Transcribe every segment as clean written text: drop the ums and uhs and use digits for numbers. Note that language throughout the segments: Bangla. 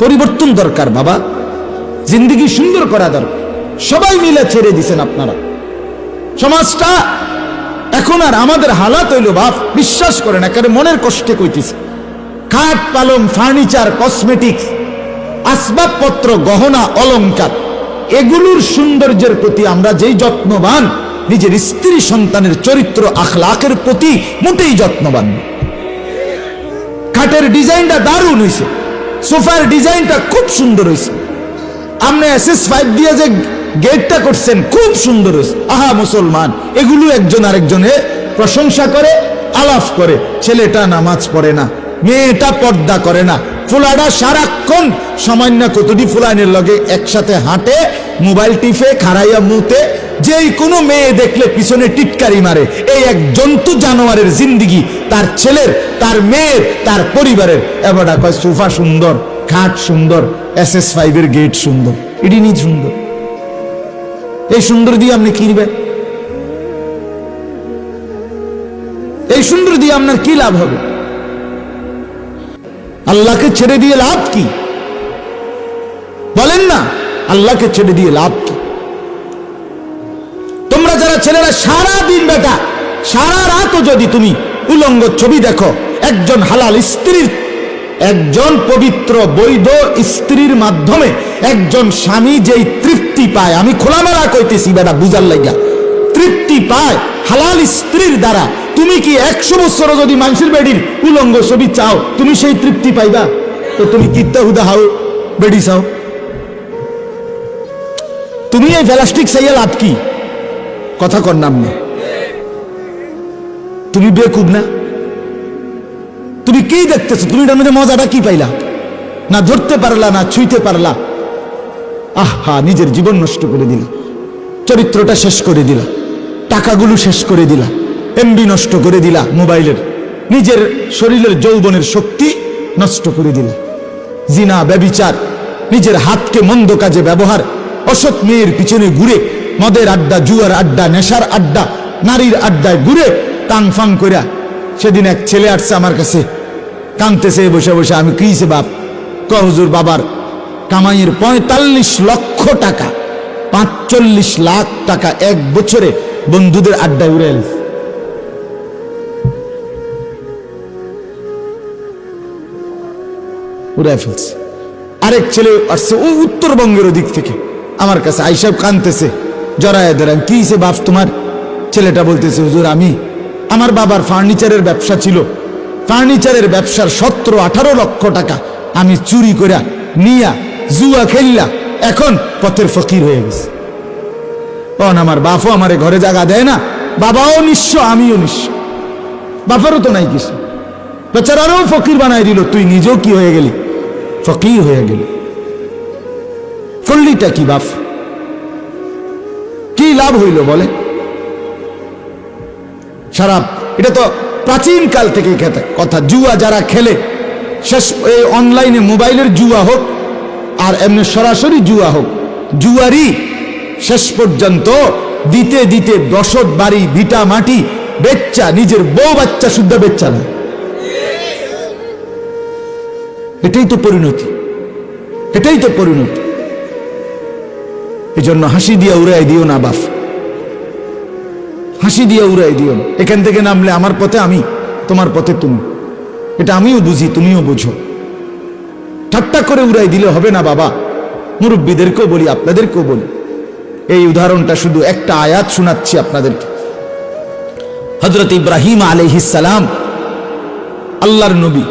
পরিবর্তন দরকার বাবা, জিন্দেগি সুন্দর করা দরকার। সবাই মিলে ছেড়ে দিছেন আপনারা। সমাজটা এখন আর আমাদের হালাত হইল বাপ, বিশ্বাস করেন একেবারে মনের কষ্টে কইতেছে। খাট পালং ফার্নিচার কসমেটিক্স আসবাবপত্র গহনা অলংকার এগুলোর সৌন্দর্যের প্রতি আমরা যেই যত্নবান, নিজের স্ত্রী সন্তানের চরিত্র আখলাকের প্রতি মোটেই যত্নবান। খাটের ডিজাইনটা দারুণ হয়েছে, সোফার ডিজাইনটা খুব সুন্দর হয়েছে, আপনি SS5 দিয়ে যে গেটটা করছেন খুব সুন্দর হয়েছে। আহা মুসলমান, এগুলো একজন আরেকজনে প্রশংসা করে, আলাপ করে। ছেলেটা নামাজ পড়ে না, মেয়েটা পর্দা করে না, ফুলাটা সারাক্ষণ সামান্য কতটি ফুলাইনের লগে একসাথে হাঁটে, মোবাইল টিপে, খাড়াইয়া মুতে, যেই কোনো মেয়ে দেখলে পিছনে টিটকারি মারে। এই এক জন্তু জানোয়ারের জিন্দিগি তার ছেলের, তার মেয়ের, তার পরিবারের। এবারটা কয় সোফা সুন্দর, খাট সুন্দর, SS5 এর গেট সুন্দর, এটি নিজ সুন্দর। এই সুন্দর দিয়ে আপনি কিনবেন? এই সুন্দর দিয়ে আপনার কি লাভ হবে? আল্লাহকে ছেড়ে দিয়ে লাভ কি বলেন না? আল্লাহকে ছেড়ে দিয়ে লাভ কি? তোমরা যারা ছেলেরা সারা দিন বেটা সারা রাতও যদি তুমি উলঙ্গ ছবি দেখো, একজন হালাল স্ত্রীর, একজন পবিত্র বৈধ স্ত্রীর মাধ্যমে একজন স্বামী যেই তৃপ্তি পায়, আমি খোলামেলা কইতেছি বেটা বুঝার লাগা, তৃপ্তি পায় হালাল স্ত্রীর দ্বারা। তুমি কি 100 বছর যদি মানুষের বেডির উলঙ্গ ছবি চাও, তুমি সেই তৃপ্তি পাইবা? তো তুমি কিত্তা হুদা হাও বেডি চাও? তুমি এই প্লাস্টিক চাইয়া লাভ কি? কথা কর নাম নেই, তুমি বেকুব না? তুমি কি দেখতেছো? তুমি এটার মধ্যে মজাটা কি পাইলা? না ধরতে পারলা, না ছুঁইতে পারলা। আহা, নিজের জীবন নষ্ট করে দিলা, চরিত্রটা শেষ করে দিলা, টাকাগুলো শেষ করে দিলা, MB নষ্ট করে দিলা মোবাইলের, নিজের শরীরের যৌবনের শক্তি নষ্ট করে দিলা। জিনা, ব্যভিচার, নিজের হাতকে মন্দ কাজে ব্যবহার, অসৎ মেয়ের পিছনে ঘুরে, মদের আড্ডা, জুয়ার আড্ডা, নেশার আড্ডা, নারীর আড্ডায় ঘুরে টাং ফাং কইরা। সেদিন এক ছেলে আসছে আমার কাছে, কাঁদতেছে বসে বসে। আমি কিছে বাপ? হুজুর বাবার কামাইয়ের 45 লক্ষ টাকা, 45 লাখ টাকা এক বছরে বন্ধুদের আড্ডায় উড়ে এল। উড়ায় ফেলছে। আরেক ছেলে আসছে ও উত্তরবঙ্গের দিক থেকে আমার কাছে, আইসব কাঁদতেছে, জড়ায় ধরেন। কি সে বাপ তোমার? ছেলেটা বলতেছে হুজুর আমি, আমার বাবার ফার্নিচারের ব্যবসা ছিল, ফার্নিচারের ব্যবসার 17-18 লক্ষ টাকা আমি চুরি করে নিয়া জুয়া খেললা, এখন পথের ফকির হয়ে গেছে। আমার বাপও আমারে ঘরে জায়গা দেয় না, বাবাও নিঃস্ব, আমিও নিঃস্ব, বাপারও তো নাই কিছু, বেচারারও ফকির বানাই দিল। তুই নিজেও কি হয়ে গেলি? ফকির হয়ে গেলি। করলিটা কি বাপ? কি লাভ হইল বলে? শরাব, এটা তো প্রাচীন কাল থেকে কথা। জুয়া যারা খেলে, শেষ এই অনলাইনে মোবাইলের জুয়া হোক আর এমনি সরাসরি জুয়া হোক, জুয়ারি শেষ পর্যন্ত দিতে দিতে বসত বাড়ি, ভিটা মাটি বেচ্চা, নিজের বউ বাচ্চা শুদ্ধ বেচ্চা না। এটাই তো পরিণতি, এটাই তো পরিণতি। এই জন্য হাসি দিয়া উড়াই দিও না বাপ, হাসি দিয়া উড়াই দিও। এখান থেকে নামলে আমার পথে আমি, তোমার পথে তুমি, এটা আমিও বুঝি, তুমিও বুঝো। ঠাট্টা করে উড়াই দিলে হবে না বাবা। মুরব্বীদেরকেও বলি, আপনাদেরকেও বলি। এই উদাহরণটা শুধু একটা আয়াত শোনাচ্ছি আপনাদেরকে। হযরত ইব্রাহিম আলাইহিস সালাম, আল্লাহর নবী,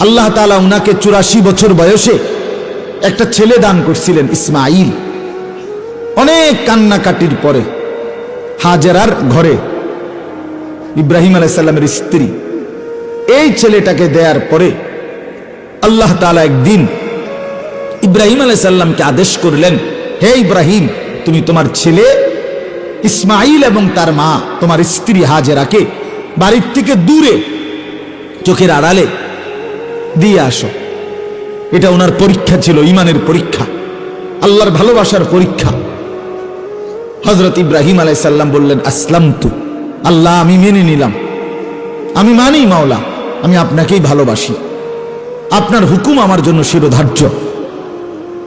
আল্লাহ তাআলা উনাকে 84 বছর বয়সে একটা ছেলে দান করছিলেন, ইসমাইল। অনেক কান্নাকাটির পরে হাজেরার ঘরে ইব্রাহিম আলাইহিস সালামের স্ত্রী এই ছেলেটাকে দেওয়ার পরে আল্লাহ তাআলা একদিন ইব্রাহিম আলাইহিস সালামকে আদেশ করলেন, হে ইব্রাহিম, তুমি তোমার ছেলে ইসমাইল এবং তার মা তোমার স্ত্রী হাজেরাকে বাড়ির থেকে দূরে চোখের আড়ালে দিয়ে আসো। এটা ওনার পরীক্ষা ছিল, ইমানের পরীক্ষা, আল্লাহর ভালোবাসার পরীক্ষা। হযরত ইব্রাহিম আলাইহিস সালাম বললেন, আসলামতু, আল্লাহ আমি মেনে নিলাম, আমি মানি মাওলা, আমি আপনাকেই ভালোবাসি। আপনার হুকুম আমার জন্য শিরোধার্য।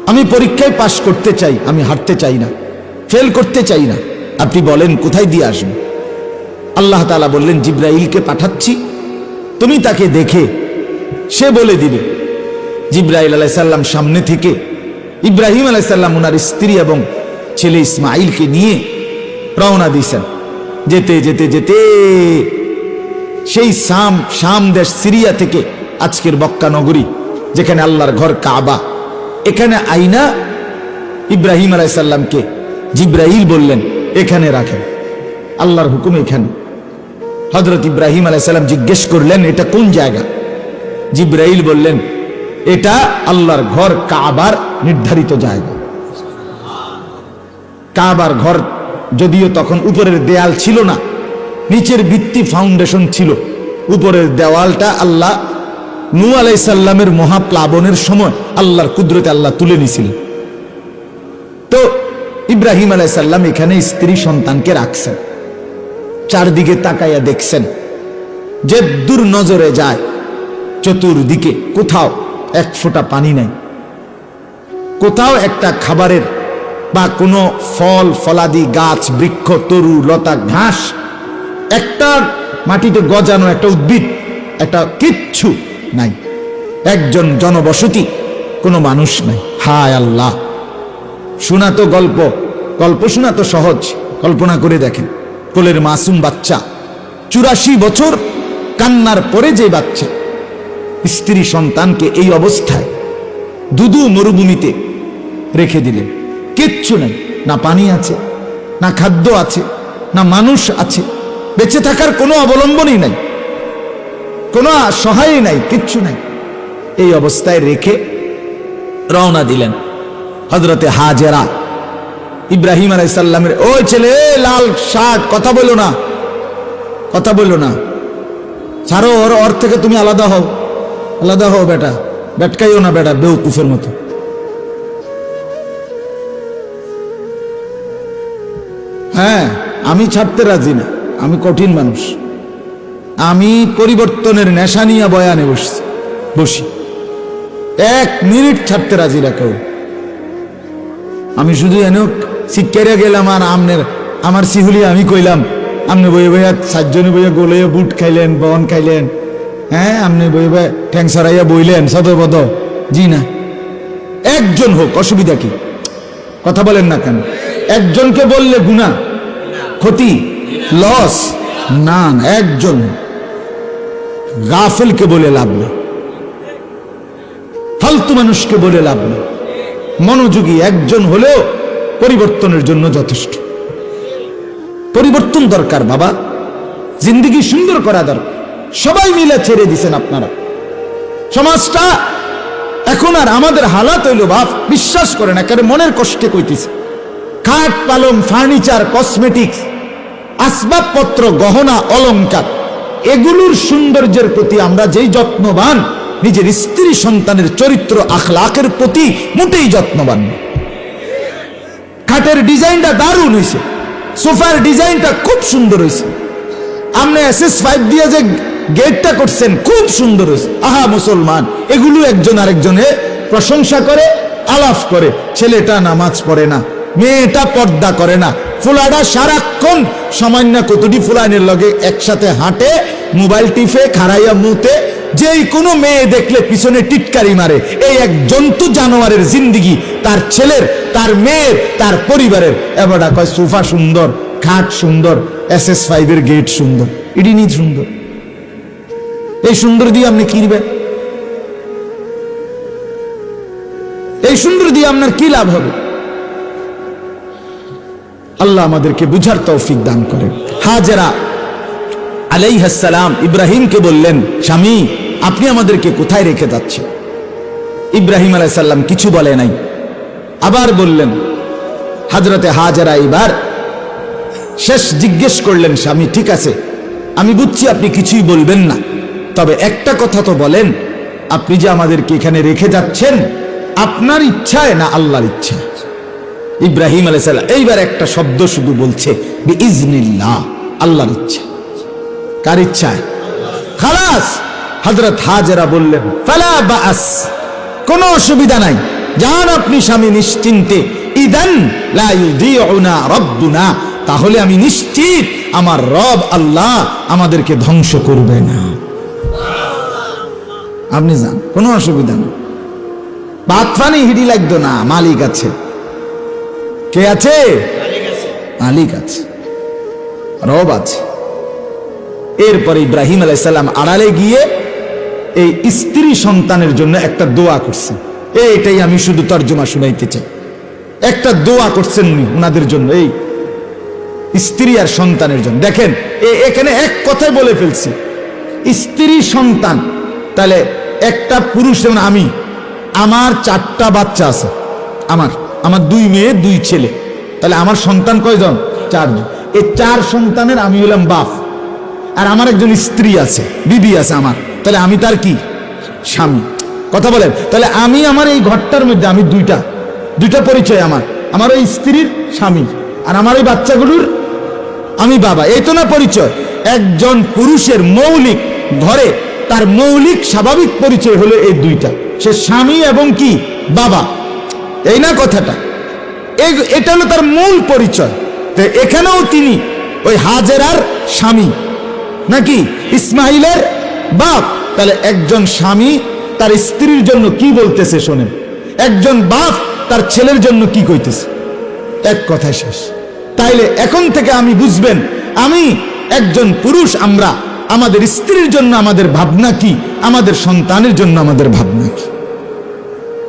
আমি পরীক্ষায় পাশ করতে চাই, আমি হারতে চাই না, ফেল করতে চাই না। আপনি বলেন কোথায় দিয়ে আসবো? আল্লাহ তাআলা বললেন, জিব্রাইলকে পাঠাচ্ছি, তুমি তাকে দেখে সে বলে দিবে। জিব্রাইল আলাইহিস সালাম সামনে থেকে ইব্রাহিম আলাইহিস সালাম ওনার স্ত্রী এবং ছেলে ইসমাইলকে নিয়ে রওনা দিয়েছেন। যেতে যেতে যেতে সেই শাম দেশ সিরিয়া থেকে আজকের মক্কা নগরী, যেখানে আল্লাহর ঘর কাবা, এখানে আইনা ইব্রাহিম আলাইহিস সালামকে জিব্রাইল বললেন, এখানে রাখেন, আল্লাহর হুকুম এখানে। হযরত ইব্রাহিম আলাইহিস সালাম জিজ্ঞেস করলেন, এটা কোন জায়গা? জিব্রাইল বললেন, এটা আল্লাহর ঘর কাবার নির্ধারিত জায়গা। কাবার ঘর যদিও তখন উপরের দেয়াল ছিল না, নিচের ভিত্তি ফাউন্ডেশন ছিল, উপরের দেওয়ালটা আল্লাহ নূহ আলাইহিস সালামের মহাপ্লাবনের সময় আল্লাহর কুদরতে আল্লাহ তুলে নিয়েছিলেন। তো ইব্রাহিম আলাইহিস সালাম এখানে স্ত্রী সন্তানকে রাখছেন। চারদিকে তাকাইয়া দেখছেন, যে দূর নজরে যায় চতুর্দিকে কোথাও এক ফোঁটা পানি নাই, কোথাও একটা খাবারের বা কোনো ফল ফলাদি গাছ বৃক্ষ তরু লতা ঘাস, একটা মাটিতে গজানো একটা উদ্ভিদ, একটা কিচ্ছু নাই, একজন জনবসতি, কোনো মানুষ নাই। হায় আল্লাহ! শোনা তো গল্প, গল্প শোনা তো সহজ, কল্পনা করে দেখেন, কোলের মাসুম বাচ্চা, 84 বছর কান্নার পরে যে বাচ্চা, স্ত্রী সন্তানকে এই অবস্থায় দুদু মরুভূমিতে রেখে দিলেন। কিচ্ছু নাই, না পানি আছে, না খাদ্য আছে, না মানুষ আছে, বেঁচে থাকার কোনো অবলম্বনই নাই, কোনো সহায় নাই, কিচ্ছু নাই। এই অবস্থায় রেখে রওনা দিলেন হযরতে হাজেরা। ইব্রাহিম আলাইহিস সালামের, ওই ছেলে লাল শার্ট, কথা বলো না, কথা বলো না, ছাড়ো ওর থেকে তুমি আলাদা হও, আলাদা হও বেটা, বেটকাইও না বেটা, বেউকুফের মতো। হ্যাঁ, আমি ছাড়তে রাজি না, আমি কঠিন মানুষ, আমি পরিবর্তনের নেশা নিয়ে বয়ানে বসি, 1 মিনিট ছাড়তে রাজি না কেউ। আমি শুধু এনেও শিক্ষারে গেলাম, আর আমার সিহুলি আমি কইলাম, আপনি বইয়ে বইয়া 7 জনে বইয়া গোলে বুট খাইলেন, বন খাইলেন, হ্যাঁ আপনি বইয়ে বইয়া ঠ্যাং সরাইয়া বইলেন সদবদ, জি না, একজন হোক, অসুবিধা কি? কথা বলেন না কেন? একজনকে বললে গুনাহ, ক্ষতি, লস না, একজন গাফেলকে বলে লাভ নেই, ফালতু মানুষকে বলে লাভ নেই। মনোযোগী একজন হলেও পরিবর্তনের জন্য যথেষ্ট। পরিবর্তন দরকার বাবা, জিন্দেগি সুন্দর করা দরকার। সবাই মিলে ছেড়ে দিছেন আপনারা। সমাজটা এখন আর আমাদের হালাত হইল বাপ, বিশ্বাস করেন, একেবারে মনের কষ্টে কইতেছে। খাট পালং ফার্নিচার কসমেটিক্স আসবাবপত্র গহনা অলংকার, এগুলোর সৌন্দর্যের প্রতি আমরা যেই যত্নবান, নিজের স্ত্রী সন্তানের চরিত্র আখলাকের প্রতি মোটেই যত্নবান। খাটের ডিজাইনটা দারুণ হয়েছে, সোফার ডিজাইনটা খুব সুন্দর হয়েছে, আপনি SS5 দিয়ে যে গেটটা করছেন খুব সুন্দর হয়েছে। আহা মুসলমান, এগুলো একজন আরেকজনে প্রশংসা করে, আলাপ করে। ছেলেটা নামাজ পড়ে না, মেয়েটা পর্দা করে না, ফুলাটা সারাক্ষণ সামান্য কতটি ফুলাইনের লগে একসাথে হাঁটে, মোবাইল টিপে, খাড়াইয়া মুতে, যেই কোনো মেয়ে দেখলে পিছনে টিটকারি মারে। এই এক জন্তু জানোয়ারের জিন্দিগি, তার ছেলের, তার মেয়ের, তার পরিবারের। এবারটা কয় সোফা সুন্দর, খাট সুন্দর, SS5 এর গেট সুন্দর, এটি নিয়ে সুন্দর। এই সুন্দর দিয়ে আপনি কিনবেন? এই সুন্দর দিয়ে আপনার কি লাভ হবে? আল্লাহ আমাদেরকে বুঝার তৌফিক দান করেন। হাজেরা আলাইহিস সালাম ইব্রাহিমকে বললেন, স্বামী আপনি আমাদেরকে কোথায় রেখে যাচ্ছেন? ইব্রাহিম আলাইহিস সালাম কিছু বলে নাই। আবার বললেন, হযরতে হাজেরা এবার শেষ জিজ্ঞেস করলেন, স্বামী ঠিক আছে, আমি বুঝছি আপনি কিছুই বলবেন না, তবে একটা কথা তো বলেন, আপনি যে আমাদেরকে এখানে রেখে যাচ্ছেন আপনার ইচ্ছায় না আল্লাহর ইচ্ছায়? ইব্রাহিম আলাইহিস সালাম এইবার একটা শব্দ শুধু বলছে, বিইজনিল্লাহ, আল্লাহর ইচ্ছা। কার ইচ্ছায়? খালাস, হযরত হাজেরা বললেন, ফালা বাস, কোনো অসুবিধা নাই, যান আপনি স্বামী নিশ্চিন্তে। ইদান লা ইউযিউনা রাব্বুনা, তাহলে আমি নিশ্চিত আমার রব আল্লাহ আমাদেরকে ধ্বংস করবে না। আপনি যান, কোনো অসুবিধা নেই, ভাত পানি হিড়ি লাগতো না, মালিক আছে। কে আছে? মালিক আছে, রব আছে। এরপরে ইব্রাহিম আলাইহিস সালাম আড়ালে গিয়ে এই স্ত্রী সন্তানের জন্য একটা দোয়া করছেন। এটাই আমি শুধু তর্জমা শুনাইতে চাই। একটা দোয়া করছেন ওনাদের জন্য, এই স্ত্রী আর সন্তানের জন্য। দেখেন এখানে এক কথায় বলে ফেলছি, স্ত্রী সন্তান। তাহলে একটা পুরুষ, যেমন আমি, আমার 4টা বাচ্চা আছে, আমার 2 মেয়ে 2 ছেলে, তাহলে আমার সন্তান কয়জন? 4 জন। এই 4 সন্তানের আমি হলাম বাপ, আর আমার একজন স্ত্রী আছে, বিবি আছে আমার, তাহলে আমি তার কি? স্বামী। কথা বলেন, তাহলে আমি আমার এই ঘরটার মধ্যে আমি দুইটা পরিচয়, আমার ওই স্ত্রীর স্বামী, আর আমার এই বাচ্চাগুলোর আমি বাবা। এই তো না পরিচয়। একজন পুরুষের মৌলিক ঘরে তার মৌলিক স্বাভাবিক পরিচয় হলো এই 2টা, সে স্বামী এবং কি? বাবা। এই না কথাটা? এটা হলো তার মূল পরিচয়। তো এখানেও তিনি ওই হাজেরার স্বামী নাকি ইসমাইলের বাপ। তাহলে একজন স্বামী তার স্ত্রীর জন্য কি বলতেছে শোনেন, একজন বাপ তার ছেলের জন্য কি কইতেছে, এক কথায় শেষ। তাইলে এখন থেকে আমি বুঝবেন, আমি একজন পুরুষ, আমরা আমাদের স্ত্রীর জন্য আমাদের ভাবনা কি, আমাদের সন্তানের জন্য আমাদের ভাবনা কি।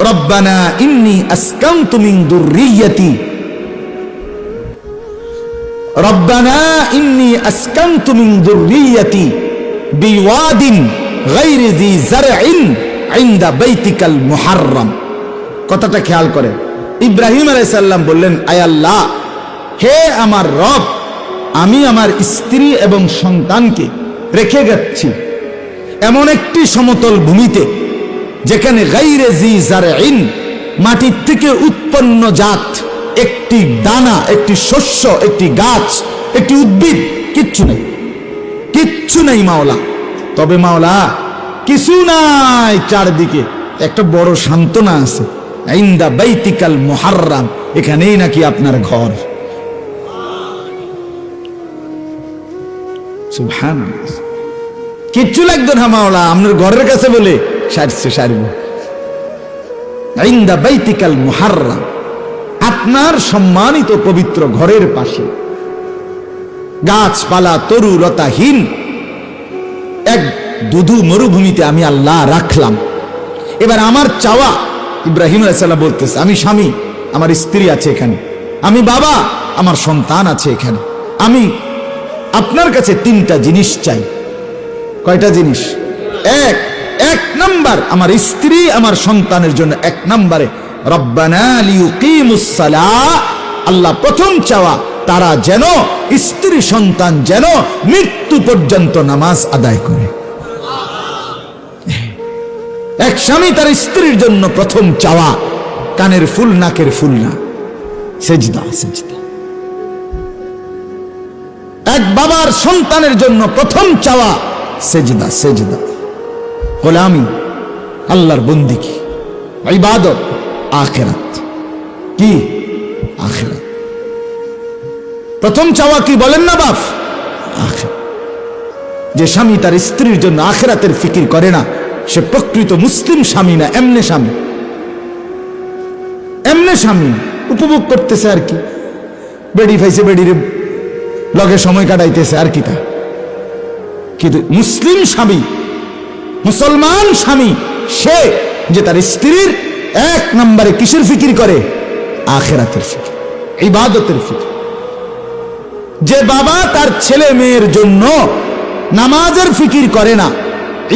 রব্বানা ইন্নী আসকানতু মিন যুররিয়্যাতি, রব্বানা ইন্নী আসকানতু মিন যুররিয়্যাতি বিওয়াদিন গায়রি যি যারইন ইনদা বাইতিকাল মুহাররম। কথাটা খেয়াল করেন। ইব্রাহিম আলাইহিস সালাম বললেন, আয় আল্লাহ, হে আমার রব, আমি আমার স্ত্রী এবং সন্তানকে রেখে যাচ্ছি এমন একটি সমতল ভূমিতে, যেখানে গায়রে জি যারইন, মাটির থেকে উৎপন্ন জাত, একটি দানা, একটি শস্য, একটি গাছ, একটি উদ্ভিদ, কিচ্ছু নেই মাওলা। তবে মাওলা কিছু নাই, চারদিকে একটা বড় সান্ত্বনা আছে, ইনদা বাইতিকাল মুহাররম, এখানেই নাকি আপনার ঘর। সুবহানাল্লাহ। কিচ্ছু লাগতো না মাওলা, আপনার ঘরের কাছে বলে সারব। ইনদা বাইতিকাল মুহাররম, আপনার সম্মানিত পবিত্র ঘরের পাশে গাছপালা তরু লতাহীন এক দুধু মরুভূমিতে আমি আল্লাহ রাখলাম। এবার আমার চাওয়া, ইব্রাহিম আলাইহিস সালাম বলতেছে, আমি স্বামী, আমার স্ত্রী আছে এখানে, আমি বাবা, আমার সন্তান আছে এখানে, আমি আপনার কাছে 3টা জিনিস চাই। কয়টা জিনিস? এক নাম্বার, আমার স্ত্রী আমার সন্তানের জন্য 1 নম্বরে রব্বানা লিয়ুকিমুস সালাহ, আল্লাহ প্রথম চাওয়া, তারা যেন, স্ত্রী সন্তান যেন মৃত্যু পর্যন্ত নামাজ আদায় করে। এক স্বামী তার স্ত্রীর জন্য প্রথম চাওয়া, কানের ফুল নাকের ফুল না, সেজদা। এক বাবার সন্তানের জন্য প্রথম চাওয়া সেজদা, গোলামি, আল্লাহর বন্দেগী, ইবাদত, আখিরাত। কি আখিরাত? প্রথম চাওয়া কি বলেন না বাপ? আখিরাত। যে স্বামী তার স্ত্রীর জন্য আখিরাতের ফিকির করে না, সে প্রকৃত মুসলিম স্বামী না, এমনে স্বামী উপভোগ করতেছে আর কি, বেড়ি ফাইছে, বেড়ির লগে সময় কাটাইতেছে আর কি তা। কিন্তু মুসলিম স্বামী, মুসলমান স্বামী, সে যে তার স্ত্রীর 1 নম্বরে কিসের ফিকির করে? আখিরাতের ফিকির, ইবাদতের ফিকির। যে বাবা তার ছেলে মেয়ের জন্য নামাজের ফিকির করে না,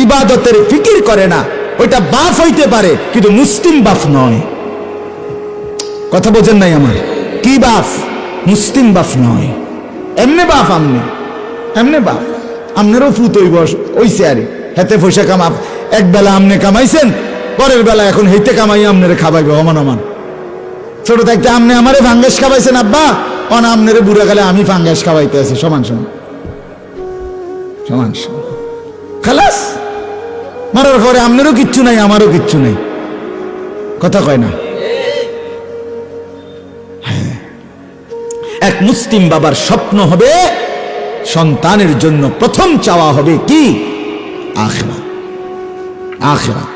ইবাদতের ফিকির করে না, ওইটা বাপ হইতে পারে কিন্তু মুসলিম বাপ নয়। কথা বোঝেন নাই আমার? কি বাপ? মুসলিম বাপ নয়। এমনে বাপ, এমনে বাপ, আমনেরও ফুত ওইছে আরে, হেতে পয়সা কামা, এক বেলা আমনে কামাইছেন, পরের বেলা এখন হেইতে কামাই আমনেরে খাবাইবে অমান। ছোট থাকতে আমনে আমারে ভাঙ্গাস খাওয়াইছেন আব্বা, আমনেরে বুড়া গেলে আমি ভাঙ্গাস খাওয়াইতে আছি, সমান খালাস। মরার পরে আপনারও কিচ্ছু নাই, আমারও কিচ্ছু নাই। কথা কয় না? এক মুসলিম বাবার স্বপ্ন হবে সন্তানের জন্য প্রথম চাওয়া হবে কি? আখিরাত। আখিরাত।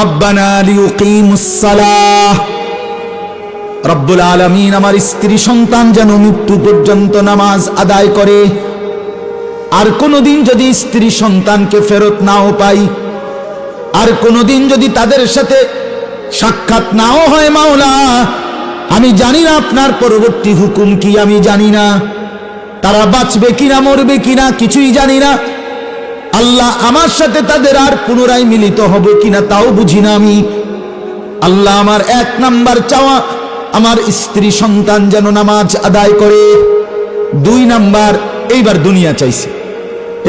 রব্বানা লিয়ুকিমুস সালাহ, রব্বুল আলামিন আমার স্ত্রী সন্তান যেন মৃত্যু পর্যন্ত নামাজ আদায় করে। আর কোনদিন যদি স্ত্রী সন্তানকে ফেরত নাও পাই, আর কোনদিন যদি তাদের সাথে সাক্ষাৎ নাও হয় মাওলা, আমি জানি না আপনার পরবর্তী হুকুম কি, আমি জানি না তারা বাঁচবে কিনা মরবে কিনা, কিছুই জানি না। আল্লাহ আমার সাথে তাদের আর পুনরায় মিলিত হবে কিনা তাও বুঝি না আমি। আল্লাহ আমার 1 নাম্বার চাওয়া আমার স্ত্রী সন্তান যেন নামাজ আদায় করে। 2 নাম্বার, এইবার দুনিয়া চাইছে।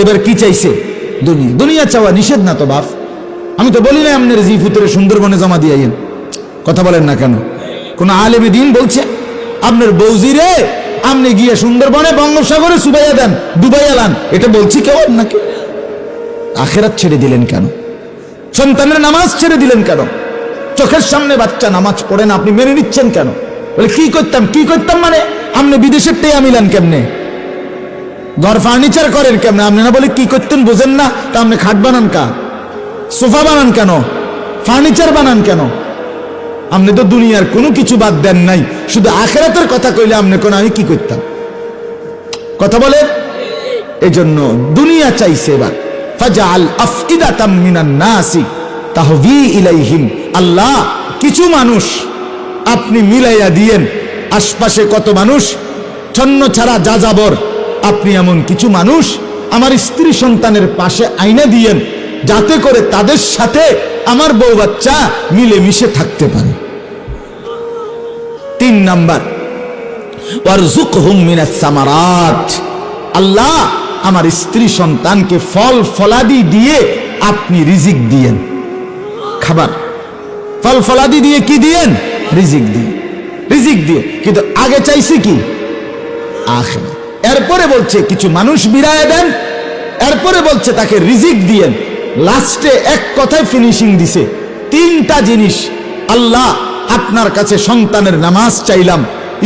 এবার কি চাইছে? দুনিয়া। দুনিয়া চাওয়া নিষেধ না তো বাপ? আমি তো বলি না আপনার জিফুতের সুন্দরবনে জমা দিয়েন। কথা বলেন না কেন? কোন আলেমে দিন বলছে আপনার বৌজিরে আপনি গিয়ে সুন্দরবনে বঙ্গোপসাগরে সুবাইয়া দেন, ডুবাইয়া লান, এটা বলছি কেউ আপনাকে? আখেরাত ছেড়ে দিলেন কেন? সন্তানের নামাজ ছেড়ে দিলেন কেন? চোখের সামনে বাচ্চা নামাজ পড়ে না, আপনি মেনে নিচ্ছেন কেন? বলে কি করতাম মানে আপনি বিদেশের টেয়া মিলান কেমনে? ঘর ফার্নিচার করেন কেমনে? আপনি না বলে কি করতেন বোঝেন না? তা আপনি খাট বানান কা, সোফা বানান কেন, ফার্নিচার বানান কেন? আপনি তো দুনিয়ার কোনো কিছু বাদ দেন নাই, শুধু আখিরাতের কথা কইলে আপনি কোন আমি কি করতাম? কথা বলে। এই জন্য দুনিয়া চাইছে। এবার ফাজআল আফইদাতাম মিনান নাসি তাহবি ইলাইহিম, আল্লাহ কিছু মানুষ আপনি মিলাইয়া দিয়েন। আশপাশে কত মানুষ ছন্ন ছাড়া যাযাবর, আপনি এমন কিছু মানুষ আমার স্ত্রী সন্তানের পাশে আইনা দিয়েন, যাতে করে তাদের সাথে আমার বউ বাচ্চা মিলেমিশে থাকতে পারে। 3 নাম্বার, ওয়ারযুকহুম মিনাস সামারাত, আল্লাহ আমার স্ত্রী সন্তানকে ফল ফলাদি দিয়ে আপনি রিজিক দিয়েন। খাবার ফল ফলাদি দিয়ে কি দিয়েন? রিজিক দিয়ে। রিজিক দিয়ে। কিন্তু আগে চাইছি কি? আখিরাত। এরপরে বলছে কিছু মানুষ বিরায় দেন, এরপরে বলছে তাকে রিজিক দিয়েন। লাস্টে এক কথায় ফিনিশিং দিছে। 3টা জিনিস। আল্লাহ আপনার কাছে সন্তানের নামাজ চাইলাম,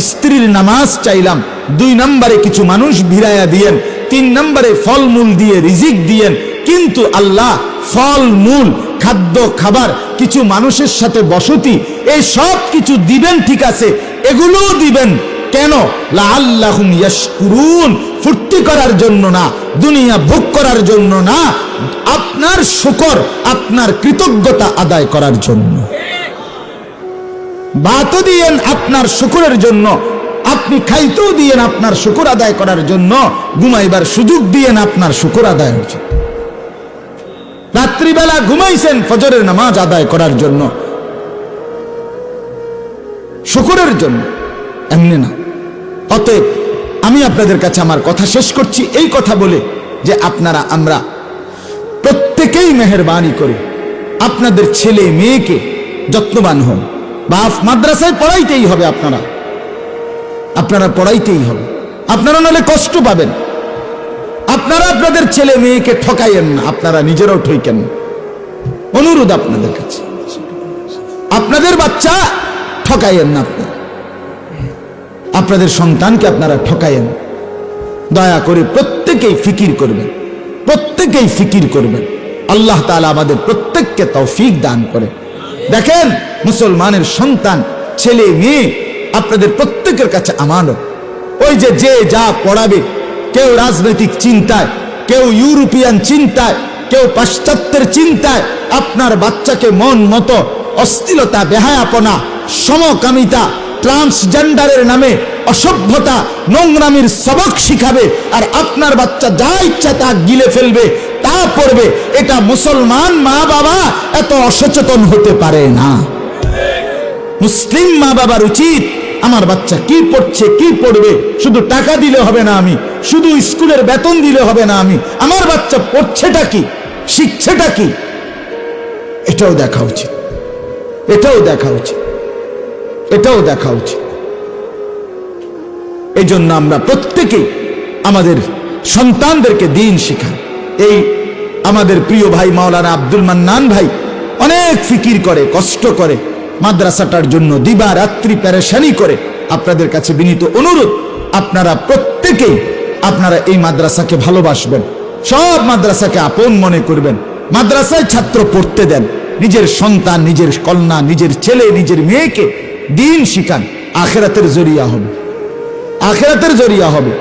স্ত্রীর নামাজ চাইলাম। 2 নম্বরে কিছু মানুষ ভিড়াইয়া দিয়েন। 3 নম্বরে ফলমূল দিয়ে রিজিক দিয়েন। কিন্তু আল্লাহ ফল মূল খাদ্য খাবার কিছু মানুষের সাথে বসতি এই সব কিছু দিবেন, ঠিক আছে, এগুলোও দিবেন কেন? লাআল্লাহুম ইয়াশকুরুন, ফুর্তি করার জন্য না, দুনিয়া ভোগ করার জন্য না, আপনার শুকর আপনার কৃতজ্ঞতা আদায় করার জন্য। ভাতও দিয়েন আপনার শুকরের জন্য, আপনি খাইতেও দিয়েন আপনার শুকর আদায় করার জন্য, ঘুমাইবার সুযোগ দিয়েন আপনার শুকর আদায়ের জন্য। রাত্রিবেলা ঘুমাইছেন ফজরের নামাজ আদায় করার জন্য, শুকরের জন্য, এমনি না। অতএব আমি আপনাদের কাছে আমার কথা শেষ করছি এই কথা বলে যে আপনারা আমরা প্রত্যেকেই মেহেরবানি করে আপনাদের ছেলে মেয়েকে যত্নবান হন। বাপ মাদ্রাসায় পড়াইতেই হবে, আপনারা পড়াইতেই হবে। আপনারা নাহলে কষ্ট পাবেন। আপনারা আপনাদের ছেলে মেয়েকে ঠকাইয়েন না, আপনারা নিজেরাও ঠইকেন না। অনুরোধ আপনাদের কাছে, আপনাদের বাচ্চা ঠকাইয়েন না, আপনাদের সন্তানকে আপনারা ঠকাইয়েন। দয়া করে প্রত্যেকেই ফিকির করবেন, প্রত্যেকেই ফিকির করবেন। আল্লাহ তাআলা আমাদের প্রত্যেককে তৌফিক দান করে। দেখেন, মুসলমানের সন্তান ছেলে মেয়ে আপনাদের প্রত্যেকের কাছে আমানত। ওই যে যা পড়াবে, কেউ রাজনৈতিক চিন্তায়, কেউ ইউরোপিয়ান চিন্তায়, কেউ পাশ্চাত্যের চিন্তায় আপনার বাচ্চাকে মন মতো অশ্লীলতা, বেহায়াপনা, সমকামিতা, ট্রান্সজেন্ডারের নামে অসভ্যতা, নোংরামির সবক শিখাবে, আর আপনার বাচ্চা যা ইচ্ছা তা গিলে ফেলবে, তা পড়বে। এটা মুসলমান মা বাবা এত অসচেতন হতে পারে না। মুসলিম মা বাবার উচিত আমার বাচ্চা কি পড়ছে, কি পড়বে, শুধু টাকা দিলে হবে না, আমি শুধু স্কুলের বেতন দিলে হবে না, আমি আমার বাচ্চা পড়ছেটা কি, শিখছেটা কি, এটাও দেখা উচিত, এটাও দেখা উচিত, এটাও দেখা উচিত। এই জন্য আমরা প্রত্যেকে আমাদের সন্তানদেরকে দিন শিখাই। এই আমাদের প্রিয় ভাই মাওলানা আব্দুল মান্নান ভাই অনেক ফিকির করে, কষ্ট করে মাদ্রাসাটার জন্য, দিবা রাত্রি পেরেশানি করে। আপনাদের কাছে বিনীত অনুরোধ, আপনারা প্রত্যেকেই আপনারা এই মাদ্রাসাকে ভালোবাসবেন, সব মাদ্রাসাকে আপন মনে করবেন, মাদ্রাসায় ছাত্র পড়তে দেন, নিজের সন্তান, নিজের কন্যা, নিজের ছেলে, নিজের মেয়েকে দিন শিখান। আখিরাতের জরিয়া হবে, আখিরাতের জরিয়া হবে,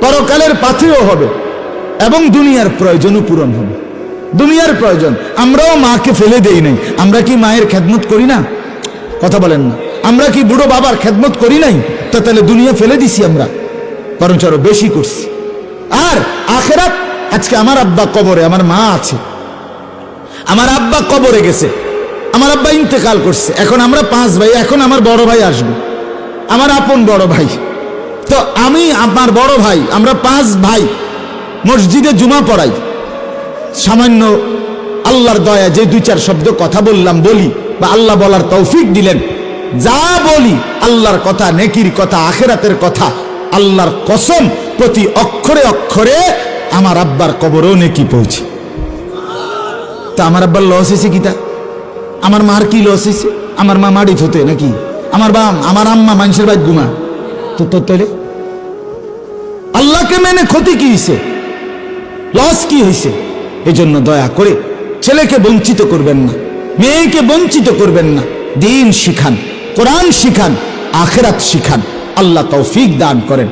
পরকালের পাথেও হবে এবং দুনিয়ার প্রয়োজনও পূরণ হবে। দুনিয়ার প্রয়োজন, আমরাও মাকে ফেলে দেই নাই। আমরা কি মায়ের খেদমত করি না? কথা বলেন না। আমরা কি বুড়ো বাবার খেদমত করি নাই? তো তাহলে দুনিয়া ফেলে দিছি আমরা, বরঞ্চ আরো বেশি করছি। আর আখিরাত, আজকে আমার আব্বা কবরে, আমার মা আছে, আমার আব্বা কবরে গেছে, আমার আব্বা ইন্তেকাল করছে, এখন আমরা 5 ভাই, এখন আমার বড় ভাই আসবে, আমার আপন বড় ভাই। তো আমি আমার বড় ভাই, আমরা 5 ভাই মসজিদে জুমা পড়াই। সামান্য আল্লাহর দয়া যে 2-4 শব্দ কথা বললাম, বলি বা আল্লাহ বলার তৌফিক দিলেন, যা বলি আল্লাহর কথা, নেকির কথা, আখিরাতের কথা, আল্লাহর কসম প্রতি অক্ষরে অক্ষরে আমার আব্বার কবরেও নেকি পৌঁছে। তা আমার আব্বার লস হয়েছে কিতা? আমার মার কি লস হয়েছে? আমার মা মাড়ি থতে নাকি? আমার আম্মা মানুষের বাড়ি ঘুমা তো তোলে। আল্লাহকে মেনে ক্ষতি কি হয়েছে? লস কি হয়েছে? এজন্য দয়া করে ছেলেকে বঞ্চিত করবেন না, মেয়েকে বঞ্চিত করবেন না। দিন শিখান, কোরআন শিখান, আখিরাত শিখান। আল্লাহ তৌফিক দান করেন।